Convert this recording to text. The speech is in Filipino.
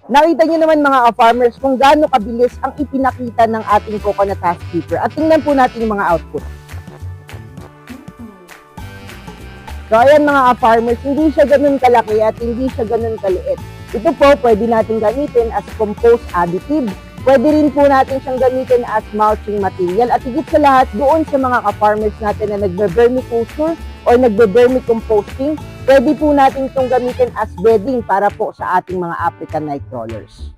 Nakita nyo naman mga ka-farmers kung gaano kabilis ang ipinakita ng ating coconut husk keeper. At tingnan po natin yung mga output. So ayan mga ka-farmers, hindi siya ganun kalaki at hindi siya ganun kaliit. Ito po pwede natin gamitin as compost additive. Pwede rin po natin siyang gamitin as mulching material. At higit sa lahat, doon sa mga ka-farmers natin na nagbe-vermiculture or nagbe-vermicomposting, pwede po natin itong gamitin as bedding para po sa ating mga African night crawlers.